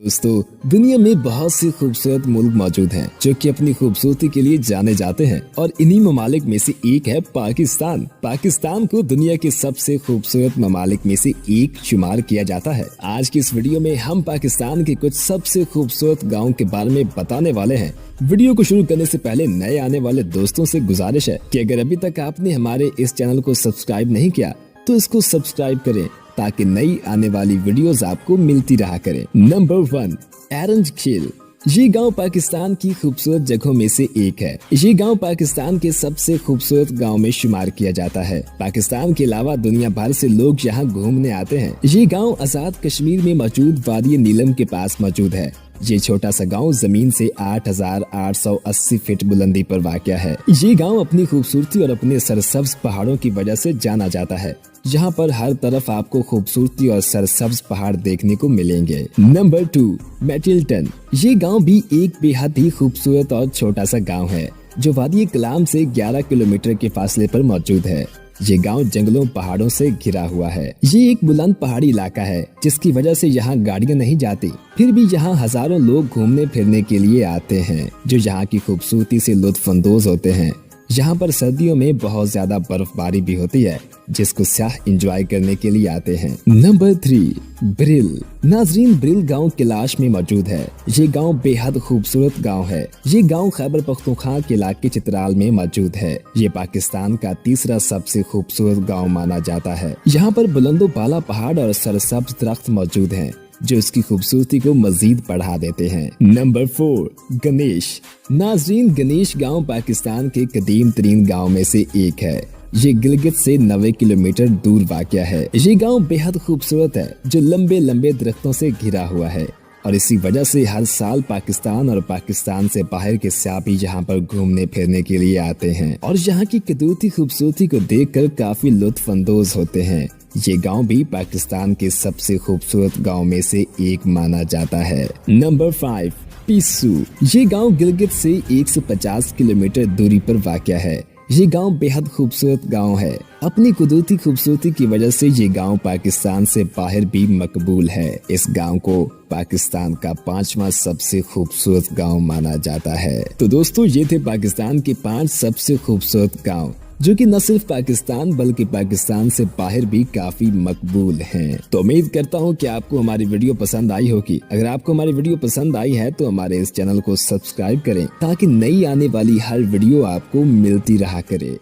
दोस्तों, दुनिया में बहुत से खूबसूरत मुल्क मौजूद हैं जो कि अपनी खूबसूरती के लिए जाने जाते हैं और इन्हीं ममालिक में से एक है पाकिस्तान। पाकिस्तान को दुनिया के सबसे खूबसूरत ममालिक में से एक शुमार किया जाता है। आज की इस वीडियो में हम पाकिस्तान के कुछ सबसे खूबसूरत गाँव के बारे में बताने वाले हैं। वीडियो को शुरू करने से पहले नए आने वाले दोस्तों से गुजारिश है कि अगर अभी तक आपने हमारे इस चैनल को सब्सक्राइब नहीं किया तो इसको सब्सक्राइब करें ताकि नई आने वाली वीडियोस आपको मिलती रहा करें। नंबर 1, एरंज खेल। ये गांव पाकिस्तान की खूबसूरत जगहों में से एक है। ये गांव पाकिस्तान के सबसे खूबसूरत गांव में शुमार किया जाता है। पाकिस्तान के अलावा दुनिया भर से लोग यहाँ घूमने आते हैं। ये गांव आजाद कश्मीर में मौजूद वादी नीलम के पास मौजूद है। ये छोटा सा गांव जमीन से 8,880 फीट बुलंदी पर वाक़या है। ये गांव अपनी खूबसूरती और अपने सरसब्ज पहाड़ों की वजह से जाना जाता है। यहाँ पर हर तरफ आपको खूबसूरती और सरसब्ज पहाड़ देखने को मिलेंगे। नंबर 2, मैटिल्टन। ये गांव भी एक बेहद ही खूबसूरत और छोटा सा गांव है जो वादी कलाम से 11 किलोमीटर के फासले पर मौजूद है। ये गांव जंगलों पहाड़ों से घिरा हुआ है। ये एक बुलंद पहाड़ी इलाका है जिसकी वजह से यहाँ गाड़ियाँ नहीं जाती। फिर भी यहाँ हजारों लोग घूमने फिरने के लिए आते हैं जो यहाँ की खूबसूरती से लुत्फानंदोज होते हैं। यहाँ पर सर्दियों में बहुत ज्यादा बर्फबारी भी होती है जिसको सयाह एंजॉय करने के लिए आते हैं। Number 3, Brill. नाजरीन, ब्रिल गांव कैलाश में मौजूद है। ये गांव बेहद खूबसूरत गांव है। ये गांव खैबर पख्तूनख्वा के इलाके चित्राल में मौजूद है। ये पाकिस्तान का तीसरा सबसे खूबसूरत गांव माना जाता है। यहाँ पर बुलंदो बाला पहाड़ और सरसब्ज दरख्त मौजूद हैं जो इसकी खूबसूरती को मजीद बढ़ा देते हैं। नंबर 4, गणेश। नाजरीन, गणेश गांव पाकिस्तान के कदीम तरीन गाँव में से एक है। ये गिलगित से 90 किलोमीटर दूर वाक़या है। ये गांव बेहद खूबसूरत है जो लंबे लंबे दरख्तों से घिरा हुआ है और इसी वजह से हर साल पाकिस्तान और पाकिस्तान से बाहर के सयाह भी यहाँ पर घूमने फिरने के लिए आते हैं और यहाँ की कुदरती खूबसूरती को देखकर काफी लुत्फानंदोज होते हैं। ये गांव भी पाकिस्तान के सबसे खूबसूरत गांव में से एक माना जाता है। नंबर 5, पिस्सू। ये गांव गिलगित से 150 किलोमीटर दूरी पर वाक़या है। ये गांव बेहद खूबसूरत गांव है। अपनी कुदरती खूबसूरती की वजह से ये गांव पाकिस्तान से बाहर भी मकबूल है। इस गांव को पाकिस्तान का 5वां सबसे खूबसूरत गांव माना जाता है। तो दोस्तों, ये थे पाकिस्तान के 5 सबसे खूबसूरत गांव जो कि न सिर्फ पाकिस्तान बल्कि पाकिस्तान से बाहर भी काफी मकबूल हैं। तो उम्मीद करता हूँ कि आपको हमारी वीडियो पसंद आई होगी। अगर आपको हमारी वीडियो पसंद आई है तो हमारे इस चैनल को सब्सक्राइब करें ताकि नई आने वाली हर वीडियो आपको मिलती रहा करे।